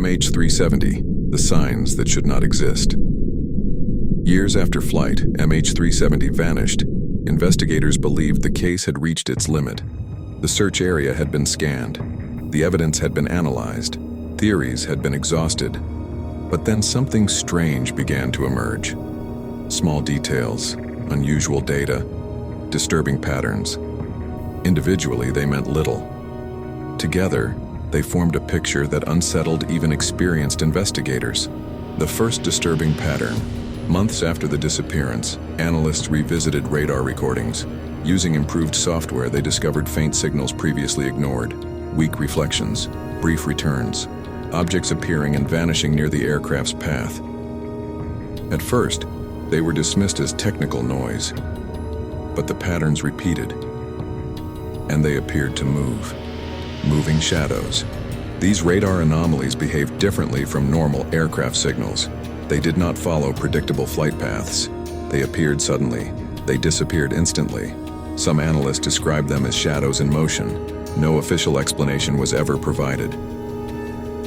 MH370, the signs that should not exist. Years after flight MH370 vanished, investigators believed the case had reached its limit. The search area had been scanned. The evidence had been analyzed. Theories had been exhausted. But then something strange began to emerge. Small details, unusual data, disturbing patterns. Individually, they meant little. Together, they formed a picture that unsettled even experienced investigators. The first disturbing pattern. Months after the disappearance, analysts revisited radar recordings. Using improved software, they discovered faint signals previously ignored, weak reflections, brief returns, objects appearing and vanishing near the aircraft's path. At first, they were dismissed as technical noise, but the patterns repeated, and they appeared to move. Moving shadows. These radar anomalies behaved differently from normal aircraft signals. They did not follow predictable flight paths. They appeared suddenly. They disappeared instantly. Some analysts described them as shadows in motion. No official explanation was ever provided.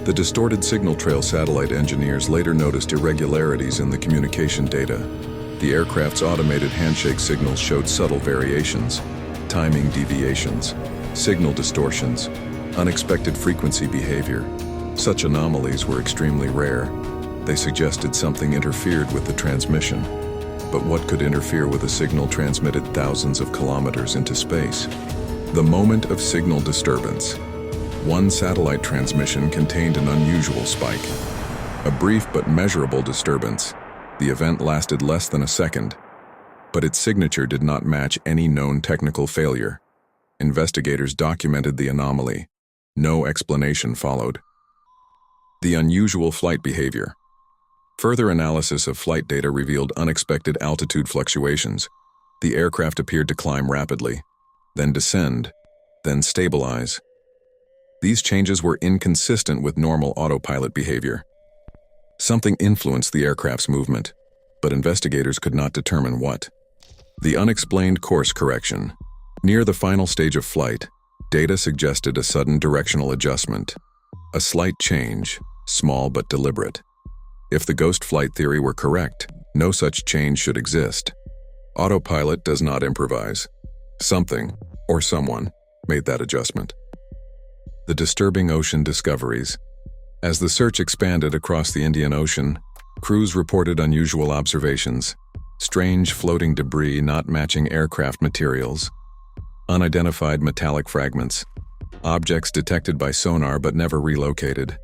The distorted signal trail satellite engineers later noticed irregularities in the communication data. The aircraft's automated handshake signals showed subtle variations, timing deviations, signal distortions, unexpected frequency behavior. Such anomalies were extremely rare. They suggested something interfered with the transmission. But what could interfere with a signal transmitted thousands of kilometers into space? The moment of signal disturbance. One satellite transmission contained an unusual spike. A brief but measurable disturbance. The event lasted less than a second, but its signature did not match any known technical failure. Investigators documented the anomaly. No explanation followed. The unusual flight behavior. Further analysis of flight data revealed unexpected altitude fluctuations. The aircraft appeared to climb rapidly, then descend, then stabilize. These changes were inconsistent with normal autopilot behavior. Something influenced the aircraft's movement, but investigators could not determine what. The unexplained course correction. Near the final stage of flight, data suggested a sudden directional adjustment. A slight change, small but deliberate. If the ghost flight theory were correct, no such change should exist. Autopilot does not improvise. Something, or someone, made that adjustment. The disturbing ocean discoveries. As the search expanded across the Indian Ocean, crews reported unusual observations. Strange floating debris not matching aircraft materials. Unidentified metallic fragments. Objects detected by sonar but never relocated.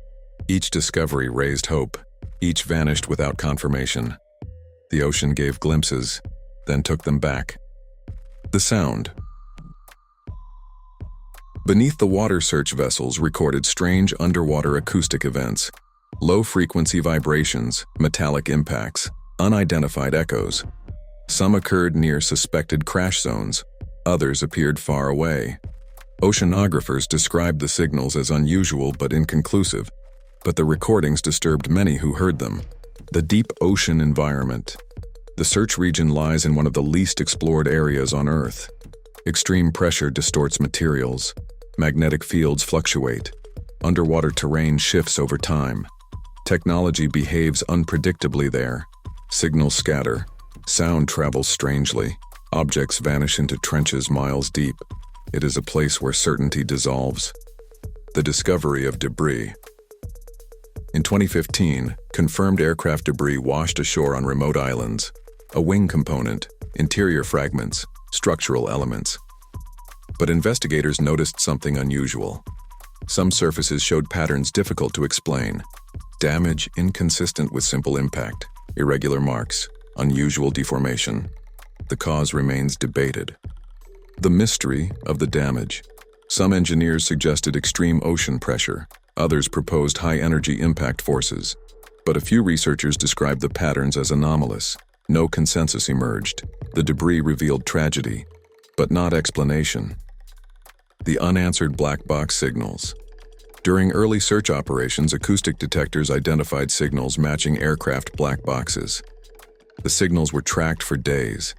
Each discovery raised hope. Each vanished without confirmation. The ocean gave glimpses, then took them back. The sound. Beneath the water search vessels recorded strange underwater acoustic events. Low-frequency vibrations, metallic impacts, unidentified echoes. Some occurred near suspected crash zones. Others appeared far away. Oceanographers described the signals as unusual but inconclusive, but the recordings disturbed many who heard them. The deep ocean environment. The search region lies in one of the least explored areas on Earth. Extreme pressure distorts materials. Magnetic fields fluctuate. Underwater terrain shifts over time. Technology behaves unpredictably there. Signals scatter. Sound travels strangely. Objects vanish into trenches miles deep. It is a place where certainty dissolves. The discovery of debris. In 2015, confirmed aircraft debris washed ashore on remote islands. A wing component, interior fragments, structural elements. But investigators noticed something unusual. Some surfaces showed patterns difficult to explain. Damage inconsistent with simple impact, irregular marks, unusual deformation. The cause remains debated. The mystery of the damage. Some engineers suggested extreme ocean pressure. Others proposed high-energy impact forces. But a few researchers described the patterns as anomalous. No consensus emerged. The debris revealed tragedy, but not explanation. The unanswered black box signals. During early search operations, acoustic detectors identified signals matching aircraft black boxes. The signals were tracked for days,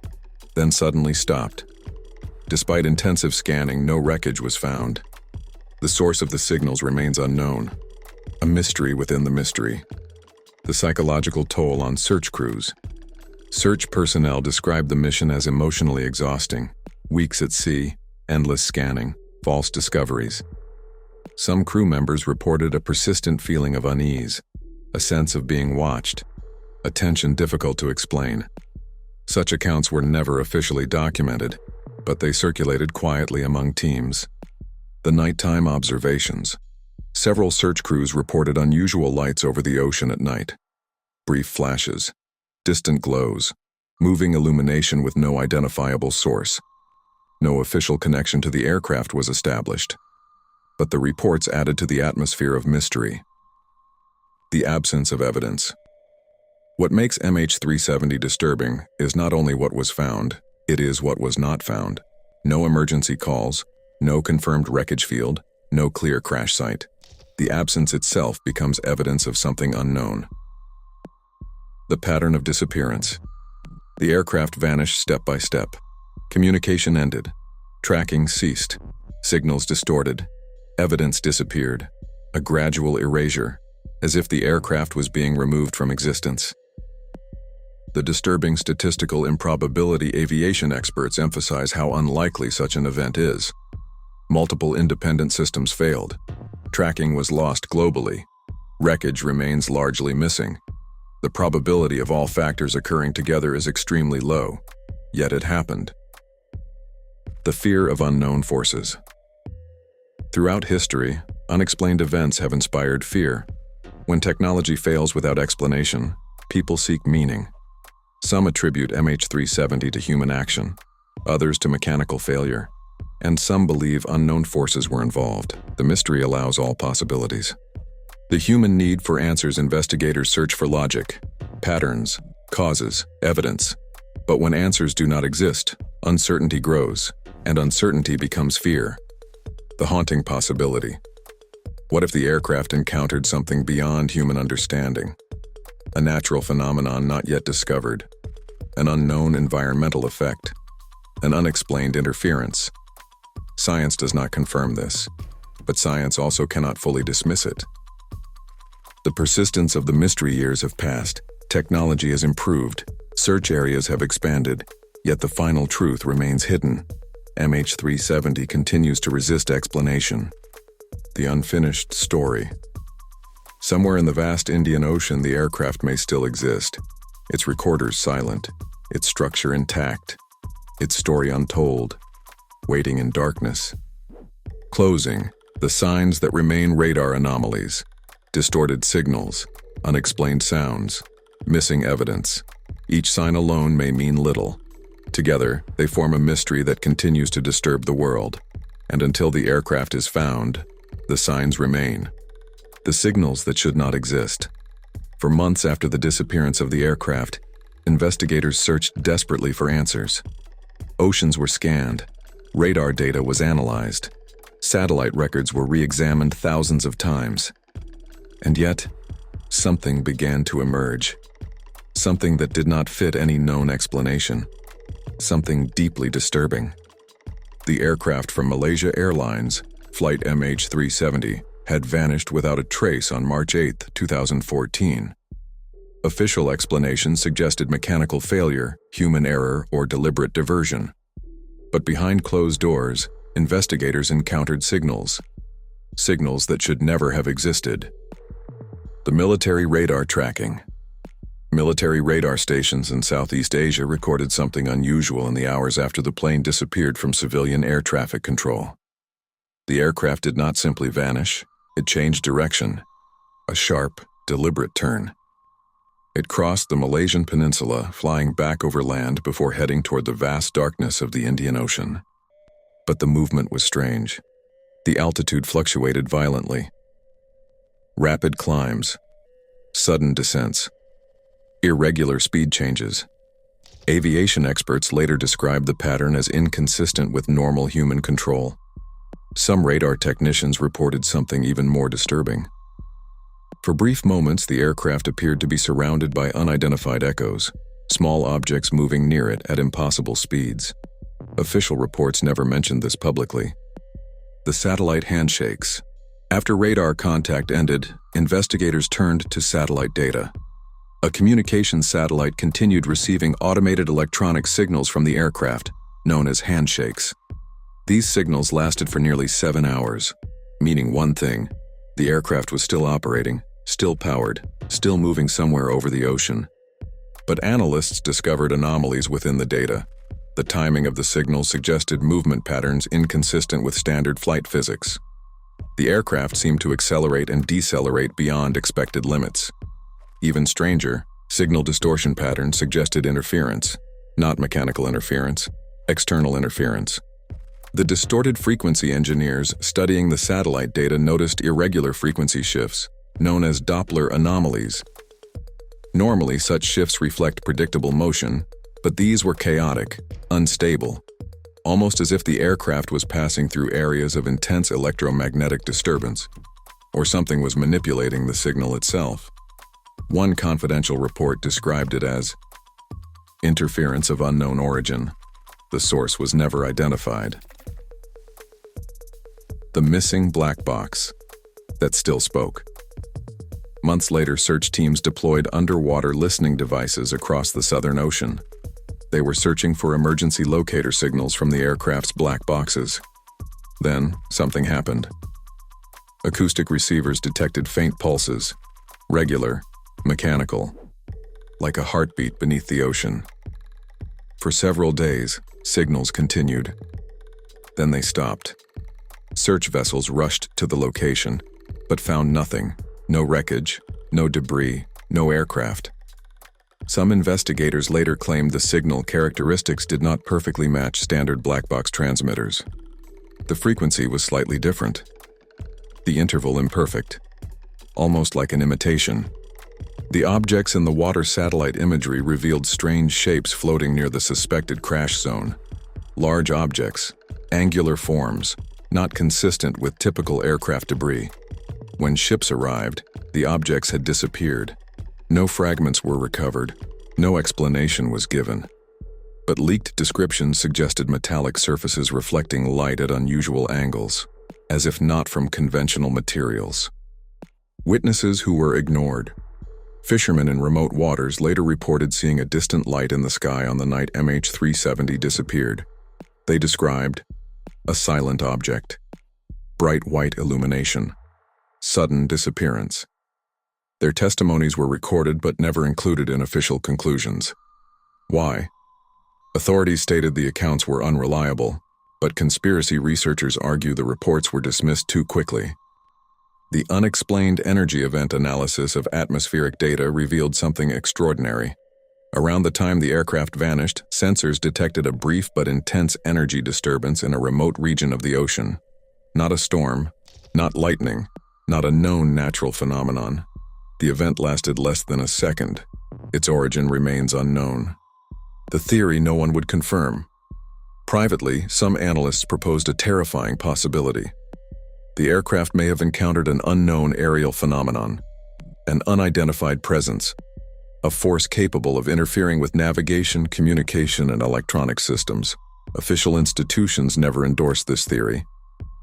then suddenly stopped. Despite intensive scanning, no wreckage was found. The source of the signals remains unknown. A mystery within the mystery. The psychological toll on search crews. Search personnel described the mission as emotionally exhausting. Weeks at sea, endless scanning, false discoveries. Some crew members reported a persistent feeling of unease, a sense of being watched, a tension difficult to explain. Such accounts were never officially documented, but they circulated quietly among teams. The nighttime observations. Several search crews reported unusual lights over the ocean at night. Brief flashes, distant glows, moving illumination with no identifiable source. No official connection to the aircraft was established, but the reports added to the atmosphere of mystery. The absence of evidence. What makes MH370 disturbing is not only what was found, it is what was not found. No emergency calls, no confirmed wreckage field, no clear crash site. The absence itself becomes evidence of something unknown. The pattern of disappearance. The aircraft vanished step by step. Communication ended. Tracking ceased. Signals distorted. Evidence disappeared. A gradual erasure, as if the aircraft was being removed from existence. The disturbing statistical improbability. Aviation experts emphasize how unlikely such an event is. Multiple independent systems failed. Tracking was lost globally. Wreckage remains largely missing. The probability of all factors occurring together is extremely low, yet it happened. The fear of unknown forces. Throughout history, unexplained events have inspired fear. When technology fails without explanation, people seek meaning. Some attribute MH370 to human action, others to mechanical failure, and some believe unknown forces were involved. The mystery allows all possibilities. The human need for answers. Investigators search for logic, patterns, causes, evidence. But when answers do not exist, uncertainty grows, and uncertainty becomes fear. The haunting possibility. What if the aircraft encountered something beyond human understanding? A natural phenomenon not yet discovered, an unknown environmental effect, an unexplained interference. Science does not confirm this, but science also cannot fully dismiss it. The persistence of the mystery. Years have passed, technology has improved, search areas have expanded, yet the final truth remains hidden. MH370 continues to resist explanation. The unfinished story. Somewhere in the vast Indian Ocean, the aircraft may still exist, its recorders silent, its structure intact, its story untold, waiting in darkness. Closing. The signs that remain. Radar anomalies. Distorted signals, unexplained sounds, missing evidence. Each sign alone may mean little. Together, they form a mystery that continues to disturb the world. And until the aircraft is found, the signs remain. The signals that should not exist. For months after the disappearance of the aircraft, investigators searched desperately for answers. Oceans were scanned. Radar data was analyzed. Satellite records were re-examined thousands of times. And yet, something began to emerge. Something that did not fit any known explanation. Something deeply disturbing. The aircraft from Malaysia Airlines Flight MH370 had vanished without a trace on March 8, 2014. Official explanations suggested mechanical failure, human error, or deliberate diversion. But behind closed doors, investigators encountered signals. Signals that should never have existed. The military radar tracking. Military radar stations in Southeast Asia recorded something unusual in the hours after the plane disappeared from civilian air traffic control. The aircraft did not simply vanish, it changed direction. A sharp, deliberate turn. It crossed the Malaysian peninsula, flying back over land before heading toward the vast darkness of the Indian Ocean. But the movement was strange. The altitude fluctuated violently. Rapid climbs, sudden descents, irregular speed changes. Aviation experts later described the pattern as inconsistent with normal human control. Some radar technicians reported something even more disturbing. For brief moments, the aircraft appeared to be surrounded by unidentified echoes, small objects moving near it at impossible speeds. Official reports never mentioned this publicly. The satellite handshakes. After radar contact ended, investigators turned to satellite data. A communications satellite continued receiving automated electronic signals from the aircraft, known as handshakes. These signals lasted for nearly 7 hours, meaning one thing: the aircraft was still operating, still powered, still moving somewhere over the ocean. But analysts discovered anomalies within the data. The timing of the signals suggested movement patterns inconsistent with standard flight physics. The aircraft seemed to accelerate and decelerate beyond expected limits. Even stranger, signal distortion patterns suggested interference, not mechanical interference, external interference. The distorted frequency engineers studying the satellite data noticed irregular frequency shifts, known as Doppler anomalies. Normally, such shifts reflect predictable motion, but these were chaotic, unstable, almost as if the aircraft was passing through areas of intense electromagnetic disturbance, or something was manipulating the signal itself. One confidential report described it as interference of unknown origin. The source was never identified. The missing black box that still spoke. Months later, search teams deployed underwater listening devices across the Southern Ocean. They were searching for emergency locator signals from the aircraft's black boxes. Then, something happened. Acoustic receivers detected faint pulses, regular, mechanical, like a heartbeat beneath the ocean. For several days, signals continued. Then they stopped. Search vessels rushed to the location, but found nothing. No wreckage, no debris, no aircraft. Some investigators later claimed the signal characteristics did not perfectly match standard black box transmitters. The frequency was slightly different. The interval imperfect, almost like an imitation. The objects in the water satellite imagery revealed strange shapes floating near the suspected crash zone. Large objects, angular forms, not consistent with typical aircraft debris. When ships arrived, the objects had disappeared. No fragments were recovered. No explanation was given. But leaked descriptions suggested metallic surfaces reflecting light at unusual angles, as if not from conventional materials. Witnesses who were ignored. Fishermen in remote waters later reported seeing a distant light in the sky on the night MH370 disappeared. They described a silent object, bright white illumination, sudden disappearance. Their testimonies were recorded but never included in official conclusions. Why? Authorities stated the accounts were unreliable, but conspiracy researchers argue the reports were dismissed too quickly. The unexplained energy event analysis of atmospheric data revealed something extraordinary. Around the time the aircraft vanished, sensors detected a brief but intense energy disturbance in a remote region of the ocean. Not a storm, not lightning, not a known natural phenomenon. The event lasted less than a second. Its origin remains unknown. The theory no one would confirm. Privately, some analysts proposed a terrifying possibility. The aircraft may have encountered an unknown aerial phenomenon, an unidentified presence, a force capable of interfering with navigation, communication, and electronic systems. Official institutions never endorsed this theory,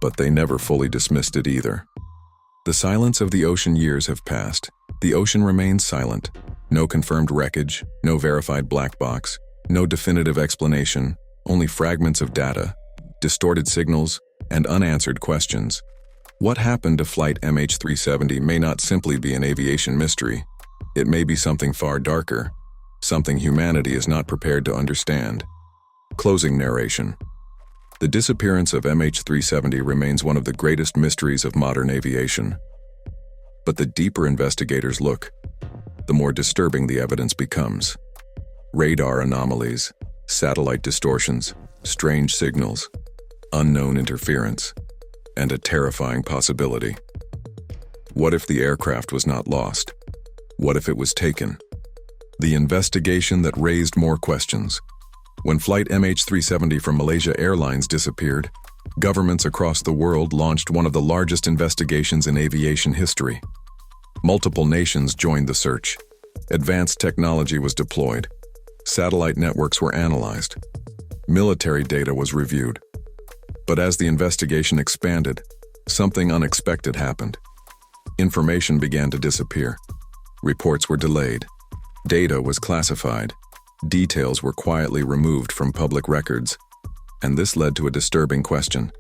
but they never fully dismissed it either. The silence of the ocean years have passed. The ocean remains silent. No confirmed wreckage, no verified black box, no definitive explanation, only fragments of data, distorted signals, and unanswered questions. What happened to Flight MH370 may not simply be an aviation mystery. It may be something far darker, something humanity is not prepared to understand. Closing narration. The disappearance of MH370 remains one of the greatest mysteries of modern aviation. But the deeper investigators look, the more disturbing the evidence becomes. Radar anomalies, satellite distortions, strange signals, unknown interference, and a terrifying possibility. What if the aircraft was not lost? What if it was taken? The investigation that raised more questions. When Flight MH370 from Malaysia Airlines disappeared, governments across the world launched one of the largest investigations in aviation history. Multiple nations joined the search. Advanced technology was deployed. Satellite networks were analyzed. Military data was reviewed. But as the investigation expanded, Something unexpected happened. Information began to disappear. Reports were delayed. Data was classified. Details were quietly removed from public records. And this led to a disturbing question.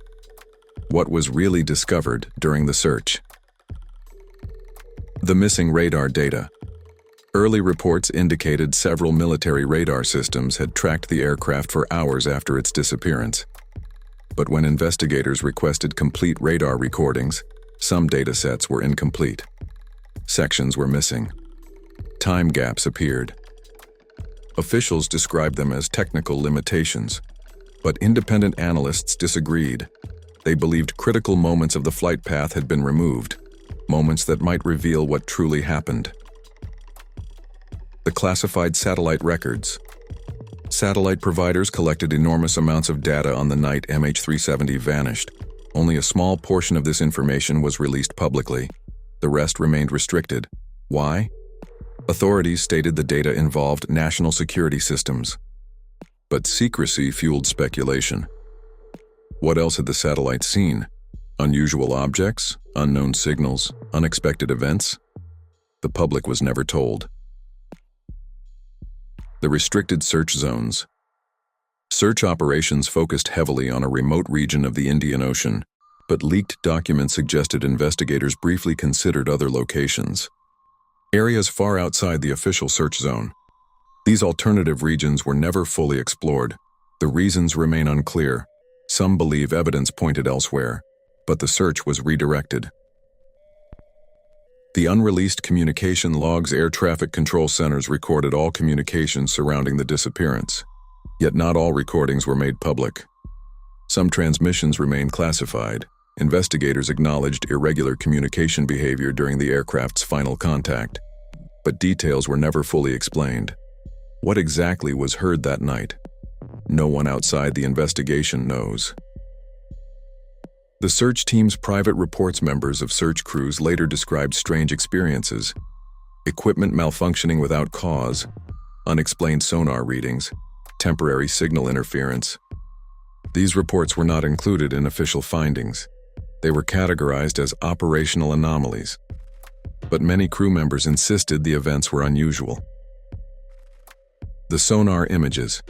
What was really discovered during the search? The missing radar data. Early reports indicated several military radar systems had tracked the aircraft for hours after its disappearance. But when investigators requested complete radar recordings, some datasets were incomplete. Sections were missing. Time gaps appeared. Officials described them as technical limitations, but independent analysts disagreed. They believed critical moments of the flight path had been removed, moments that might reveal what truly happened. The classified satellite records. Satellite providers collected enormous amounts of data on the night MH370 vanished. Only a small portion of this information was released publicly. The rest remained restricted. Why? Authorities stated the data involved national security systems. But secrecy fueled speculation. What else had the satellite seen? Unusual objects, unknown signals, unexpected events? The public was never told. The restricted search zones. Search operations focused heavily on a remote region of the Indian Ocean, but leaked documents suggested investigators briefly considered other locations. Areas far outside the official search zone. These alternative regions were never fully explored. The reasons remain unclear. Some believe evidence pointed elsewhere, but the search was redirected. The unreleased communication logs. Air traffic control centers recorded all communications surrounding the disappearance. Yet not all recordings were made public. Some transmissions remained classified. Investigators acknowledged irregular communication behavior during the aircraft's final contact, but details were never fully explained. What exactly was heard that night? No one outside the investigation knows. The search team's private reports. Members of search crews later described strange experiences: equipment malfunctioning without cause, unexplained sonar readings, temporary signal interference. These reports were not included in official findings. They were categorized as operational anomalies. But many crew members insisted the events were unusual. The sonar images.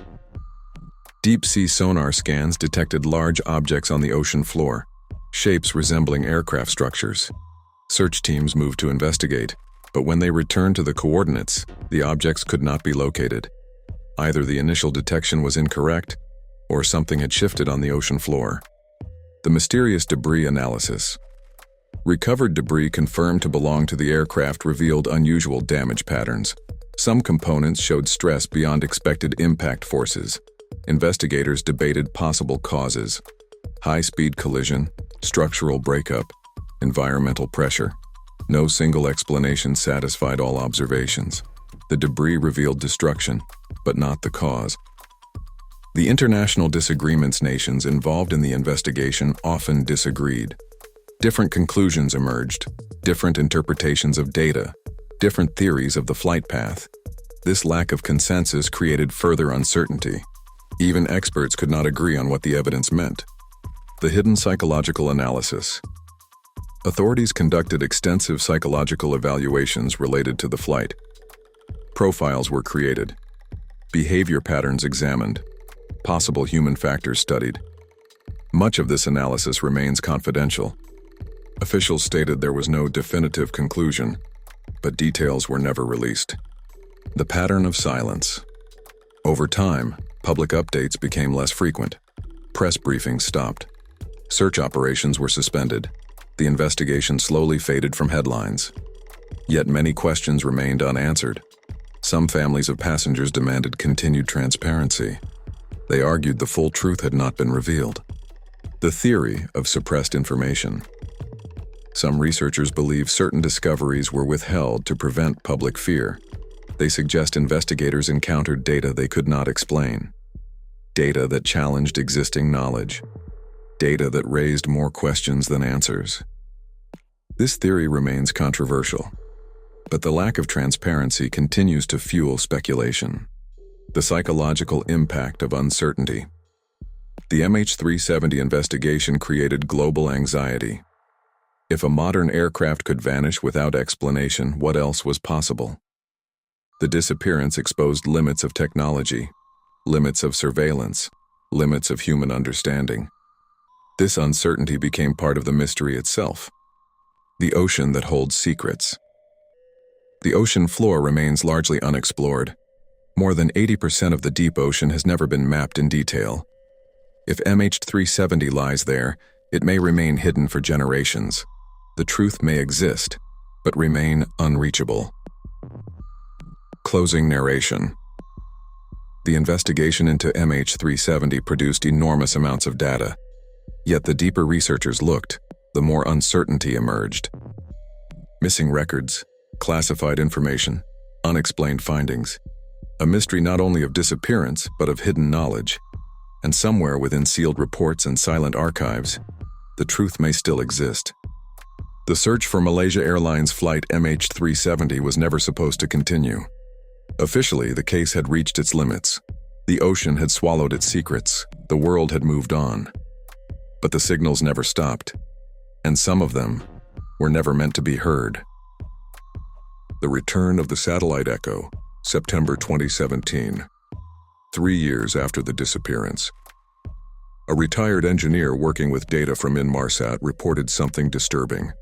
Deep-sea sonar scans detected large objects on the ocean floor, shapes resembling aircraft structures. Search teams moved to investigate, but when they returned to the coordinates, the objects could not be located. Either the initial detection was incorrect, or something had shifted on the ocean floor. The mysterious debris analysis. Recovered debris confirmed to belong to the aircraft revealed unusual damage patterns. Some components showed stress beyond expected impact forces. Investigators debated possible causes: high-speed collision, structural breakup, environmental pressure. No single explanation satisfied all observations. The debris revealed destruction, but not the cause. The international disagreements. Nations involved in the investigation often disagreed. Different conclusions emerged, different interpretations of data, different theories of the flight path. This lack of consensus created further uncertainty. Even experts could not agree on what the evidence meant. The hidden psychological analysis. Authorities conducted extensive psychological evaluations related to the flight. Profiles were created, behavior patterns examined, possible human factors studied. Much of this analysis remains confidential. Officials stated there was no definitive conclusion, but details were never released. The pattern of silence. Over time, public updates became less frequent. Press briefings stopped. Search operations were suspended. The investigation slowly faded from headlines. Yet many questions remained unanswered. Some families of passengers demanded continued transparency. They argued the full truth had not been revealed. The theory of suppressed information. Some researchers believe certain discoveries were withheld to prevent public fear. They suggest investigators encountered data they could not explain. Data that challenged existing knowledge. Data that raised more questions than answers. This theory remains controversial, but the lack of transparency continues to fuel speculation. The psychological impact of uncertainty. The MH370 investigation created global anxiety. If a modern aircraft could vanish without explanation, what else was possible? The disappearance exposed limits of technology, limits of surveillance, limits of human understanding. This uncertainty became part of the mystery itself. The ocean that holds secrets. The ocean floor remains largely unexplored. More than 80% of the deep ocean has never been mapped in detail. If MH370 lies there, it may remain hidden for generations. The truth may exist, but remain unreachable. Closing narration. The investigation into MH370 produced enormous amounts of data. Yet the deeper researchers looked, the more uncertainty emerged. Missing records, classified information, unexplained findings. A mystery not only of disappearance, but of hidden knowledge. And somewhere within sealed reports and silent archives, the truth may still exist. The search for Malaysia Airlines Flight MH370 was never supposed to continue. Officially, the case had reached its limits. The ocean had swallowed its secrets. The world had moved on. But the signals never stopped, and some of them were never meant to be heard. The return of the satellite echo, September 2017. 3 years after the disappearance. A retired engineer working with data from Inmarsat reported something disturbing.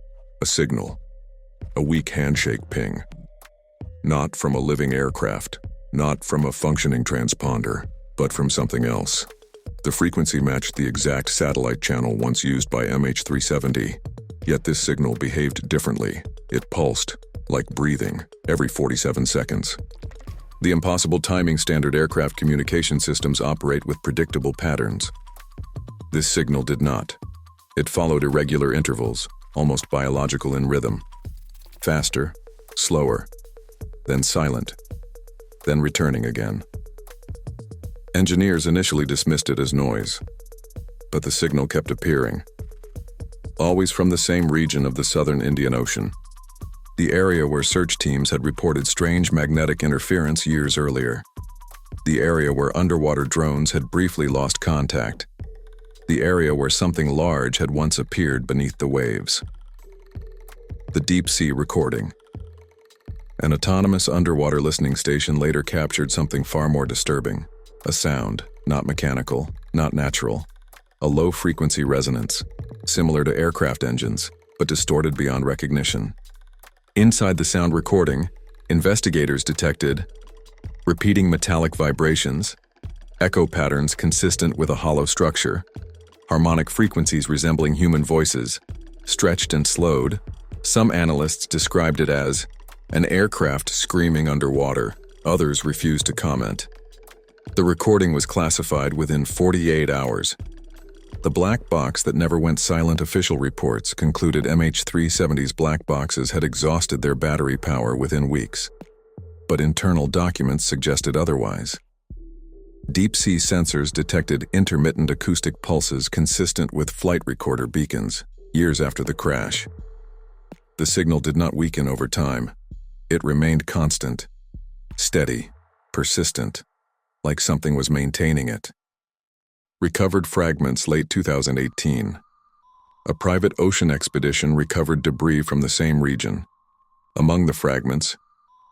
A signal. A weak handshake ping. Not from a living aircraft, not from a functioning transponder, but from something else. The frequency matched the exact satellite channel once used by MH370. Yet this signal behaved differently. It pulsed, like breathing, every 47 seconds. The impossible timing standard aircraft communication systems operate with predictable patterns. This signal did not. It followed irregular intervals, almost biological in rhythm. Faster, slower, then silent, then returning again. Engineers initially dismissed it as noise, but the signal kept appearing. Always from the same region of the southern Indian Ocean, the area where search teams had reported strange magnetic interference years earlier. The area where underwater drones had briefly lost contact. The area where something large had once appeared beneath the waves. The deep sea recording. An autonomous underwater listening station later captured something far more disturbing. A sound, not mechanical, not natural. A low-frequency resonance, similar to aircraft engines, but distorted beyond recognition. Inside the sound recording, investigators detected repeating metallic vibrations, echo patterns consistent with a hollow structure, harmonic frequencies resembling human voices, stretched and slowed. Some analysts described it as an aircraft screaming underwater. Others refused to comment. The recording was classified within 48 hours. The black box that never went silent. Official reports concluded MH370's black boxes had exhausted their battery power within weeks. But internal documents suggested otherwise. Deep-sea sensors detected intermittent acoustic pulses consistent with flight recorder beacons years after the crash. The signal did not weaken over time. It remained constant, steady, persistent, like something was maintaining it. Recovered fragments late 2018. A private ocean expedition recovered debris from the same region. Among the fragments,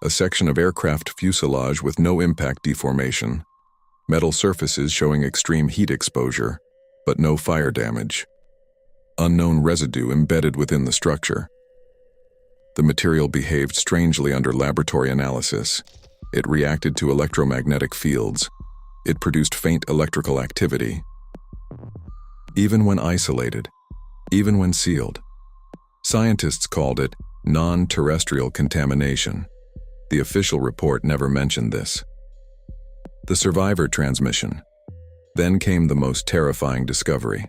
a section of aircraft fuselage with no impact deformation, metal surfaces showing extreme heat exposure, but no fire damage. Unknown residue embedded within the structure. The material behaved strangely under laboratory analysis. It reacted to electromagnetic fields. It produced faint electrical activity. Even when isolated, even when sealed, scientists called it non-terrestrial contamination. The official report never mentioned this. The survivor transmission. Then came the most terrifying discovery.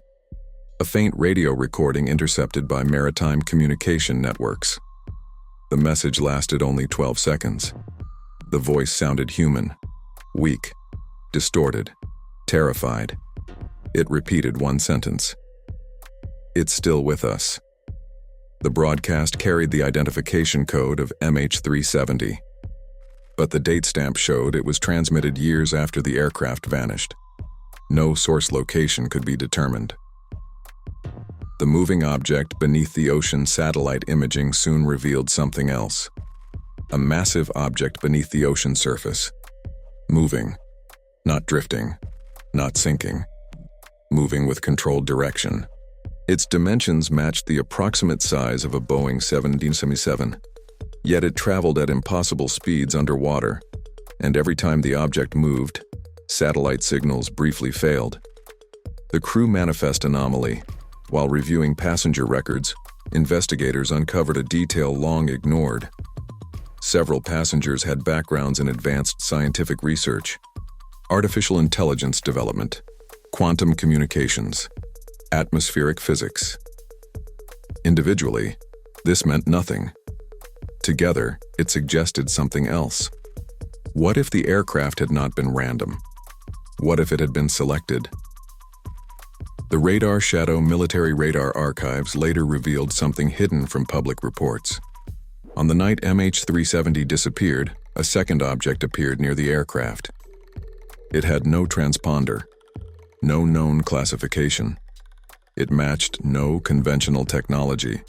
A faint radio recording intercepted by maritime communication networks. The message lasted only 12 seconds. The voice sounded human, weak, distorted, terrified. It repeated one sentence. "It's still with us." The broadcast carried the identification code of MH370, but the date stamp showed it was transmitted years after the aircraft vanished. No source location could be determined. The moving object beneath the ocean satellite imaging soon revealed something else. A massive object beneath the ocean surface. Moving. Not drifting. Not sinking. Moving with controlled direction. Its dimensions matched the approximate size of a Boeing 777, yet it traveled at impossible speeds underwater, and every time the object moved, satellite signals briefly failed. The crew manifest anomaly. While reviewing passenger records, investigators uncovered a detail long ignored. Several passengers had backgrounds in advanced scientific research, artificial intelligence development, quantum communications, atmospheric physics. Individually, this meant nothing. Together, it suggested something else. What if the aircraft had not been random? What if it had been selected? The Radar Shadow military radar archives later revealed something hidden from public reports. On the night MH370 disappeared, a second object appeared near the aircraft. It had no transponder, no known classification. It matched no conventional technology.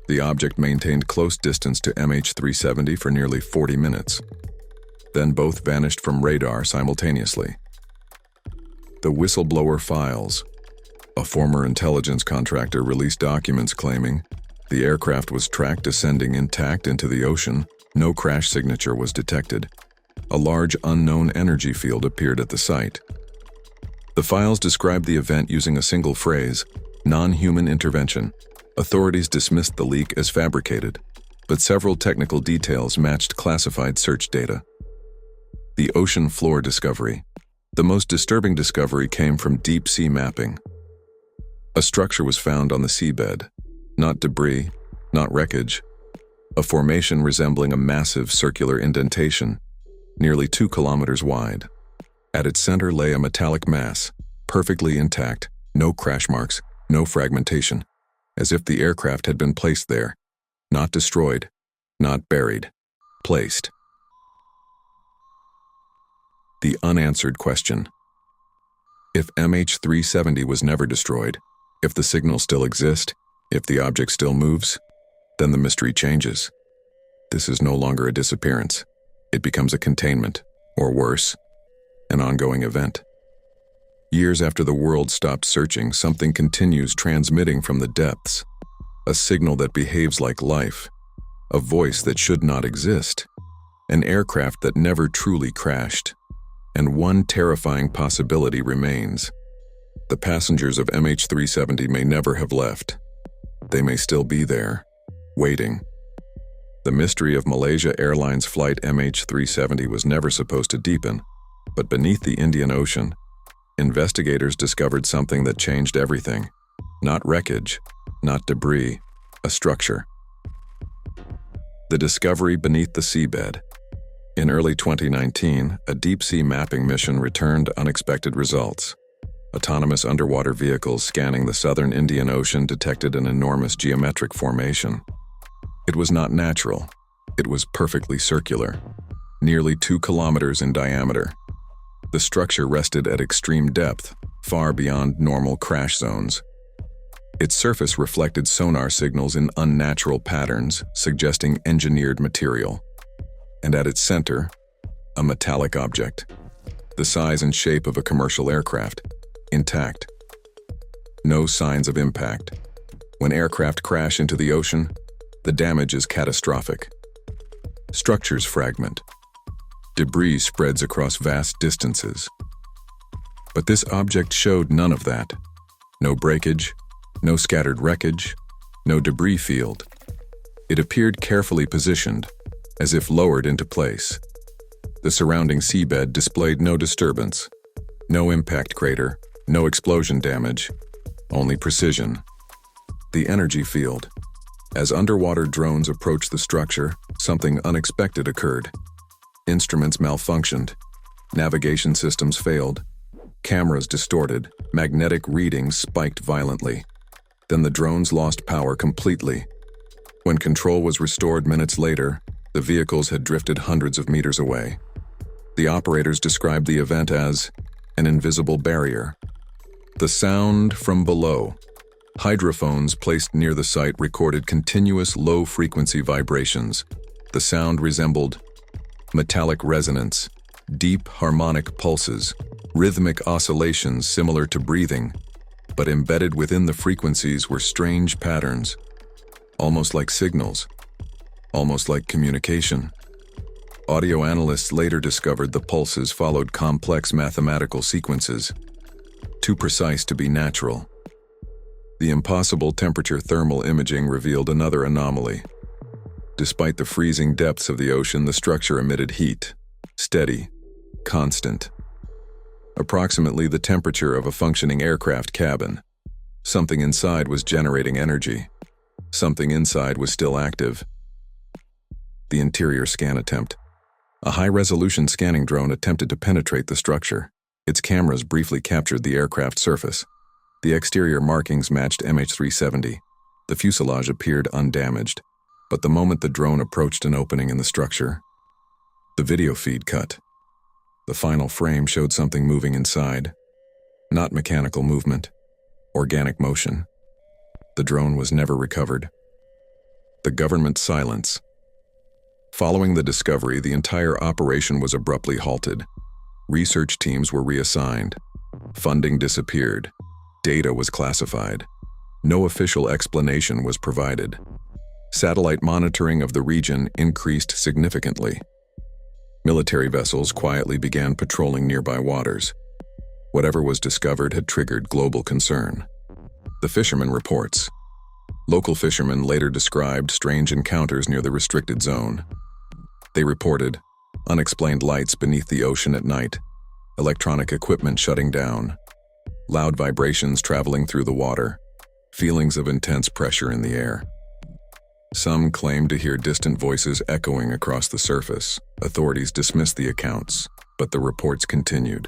The object maintained close distance to MH370 for nearly 40 minutes. Then both vanished from radar simultaneously. The whistleblower files. A former intelligence contractor released documents claiming the aircraft was tracked descending intact into the ocean. No crash signature was detected. A large unknown energy field appeared at the site. The files described the event using a single phrase, non-human intervention. Authorities dismissed the leak as fabricated, but several technical details matched classified search data. The ocean floor discovery. The most disturbing discovery came from deep-sea mapping. A structure was found on the seabed, not debris, not wreckage, a formation resembling a massive circular indentation, nearly 2 kilometers wide. At its center lay a metallic mass, perfectly intact, no crash marks, no fragmentation, as if the aircraft had been placed there, not destroyed, not buried, placed. The unanswered question. If MH370 was never destroyed, if the signals still exist, if the object still moves, then the mystery changes. This is no longer a disappearance. It becomes a containment, or worse, an ongoing event. Years after the world stopped searching, something continues transmitting from the depths. A signal that behaves like life. A voice that should not exist. An aircraft that never truly crashed. And one terrifying possibility remains. The passengers of MH370 may never have left. They may still be there, waiting. The mystery of Malaysia Airlines Flight MH370 was never supposed to deepen, but beneath the Indian Ocean, investigators discovered something that changed everything. Not wreckage, not debris, a structure. The discovery beneath the seabed. In early 2019, a deep-sea mapping mission returned unexpected results. Autonomous underwater vehicles scanning the southern Indian Ocean detected an enormous geometric formation. It was not natural. It was perfectly circular, nearly 2 kilometers in diameter. The structure rested at extreme depth, far beyond normal crash zones. Its surface reflected sonar signals in unnatural patterns, suggesting engineered material. And at its center, a metallic object, the size and shape of a commercial aircraft, intact. No signs of impact. When aircraft crash into the ocean, the damage is catastrophic. Structures fragment. Debris spreads across vast distances. But this object showed none of that. No breakage, no scattered wreckage, no debris field. It appeared carefully positioned, as if lowered into place. The surrounding seabed displayed no disturbance, no impact crater, no explosion damage, only precision. The energy field. As underwater drones approached the structure, something unexpected occurred. Instruments malfunctioned, navigation systems failed, cameras distorted, magnetic readings spiked violently. Then the drones lost power completely. When control was restored minutes later, the vehicles had drifted hundreds of meters away. The operators described the event as an invisible barrier. The sound from below. Hydrophones placed near the site recorded continuous low-frequency vibrations. The sound resembled metallic resonance, deep harmonic pulses, rhythmic oscillations similar to breathing, but embedded within the frequencies were strange patterns, almost like signals, almost like communication. Audio analysts later discovered the pulses followed complex mathematical sequences, too precise to be natural. The impossible temperature thermal imaging revealed another anomaly. Despite the freezing depths of the ocean, the structure emitted heat, steady, constant. Approximately the temperature of a functioning aircraft cabin. Something inside was generating energy. Something inside was still active. The interior scan attempt. A high-resolution scanning drone attempted to penetrate the structure. Its cameras briefly captured the aircraft surface. The exterior markings matched MH370. The fuselage appeared undamaged. But the moment the drone approached an opening in the structure, the video feed cut. The final frame showed something moving inside. Not mechanical movement, organic motion. The drone was never recovered. The government silence. Following the discovery, the entire operation was abruptly halted. Research teams were reassigned. Funding disappeared. Data was classified. No official explanation was provided. Satellite monitoring of the region increased significantly. Military vessels quietly began patrolling nearby waters. Whatever was discovered had triggered global concern. The fisherman reports. Local fishermen later described strange encounters near the restricted zone. They reported unexplained lights beneath the ocean at night, electronic equipment shutting down, loud vibrations traveling through the water, feelings of intense pressure in the air. Some claimed to hear distant voices echoing across the surface. Authorities dismissed the accounts, but the reports continued.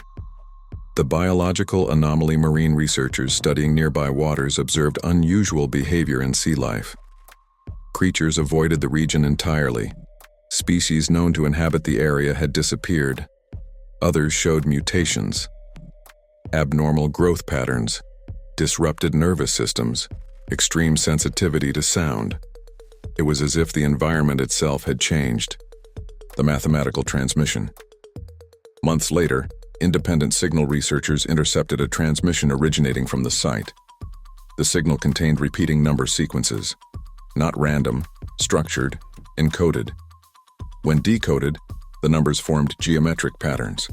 The biological anomaly marine researchers studying nearby waters observed unusual behavior in sea life. Creatures avoided the region entirely. Species known to inhabit the area had disappeared. Others showed mutations, abnormal growth patterns, disrupted nervous systems, extreme sensitivity to sound. It was as if the environment itself had changed. The mathematical transmission. Months later, independent signal researchers intercepted a transmission originating from the site. The signal contained repeating number sequences, not random, structured, encoded. When decoded, the numbers formed geometric patterns.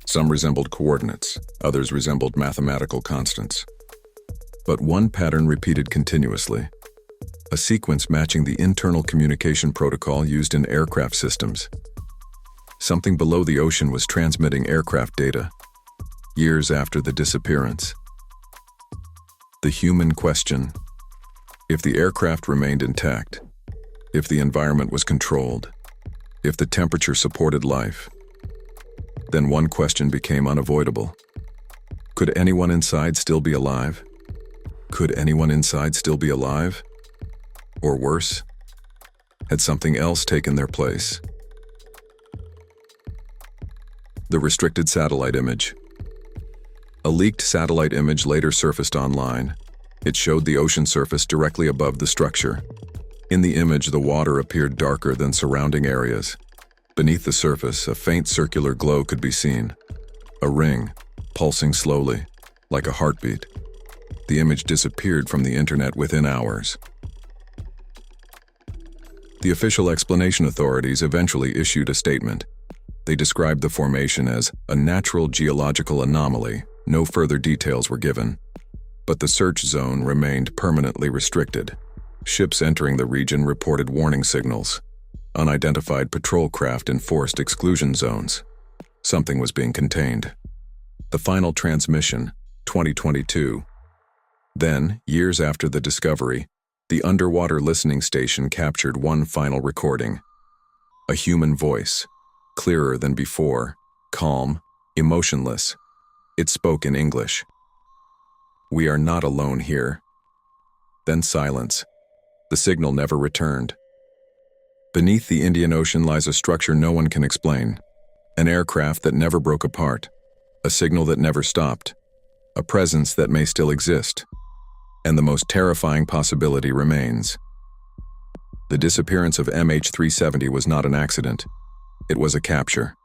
Some resembled coordinates, others resembled mathematical constants. But one pattern repeated continuously. A sequence matching the internal communication protocol used in aircraft systems. Something below the ocean was transmitting aircraft data, years after the disappearance. The human question: if the aircraft remained intact, if the environment was controlled, if the temperature supported life, then one question became unavoidable. Could anyone inside still be alive? Could anyone inside still be alive? Or worse, had something else taken their place? The restricted satellite image. A leaked satellite image later surfaced online. It showed the ocean surface directly above the structure. In the image, the water appeared darker than surrounding areas. Beneath the surface, a faint circular glow could be seen. A ring, pulsing slowly, like a heartbeat. The image disappeared from the internet within hours. The official explanation authorities eventually issued a statement. They described the formation as a natural geological anomaly. No further details were given. But the search zone remained permanently restricted. Ships entering the region reported warning signals. Unidentified patrol craft enforced exclusion zones. Something was being contained. The final transmission, 2022. Then, years after the discovery, the underwater listening station captured one final recording. A human voice, clearer than before, calm, emotionless. It spoke in English. "We are not alone here." Then silence. The signal never returned. Beneath the Indian Ocean lies a structure no one can explain. An aircraft that never broke apart. A signal that never stopped. A presence that may still exist. And the most terrifying possibility remains. The disappearance of MH370 was not an accident. It was a capture.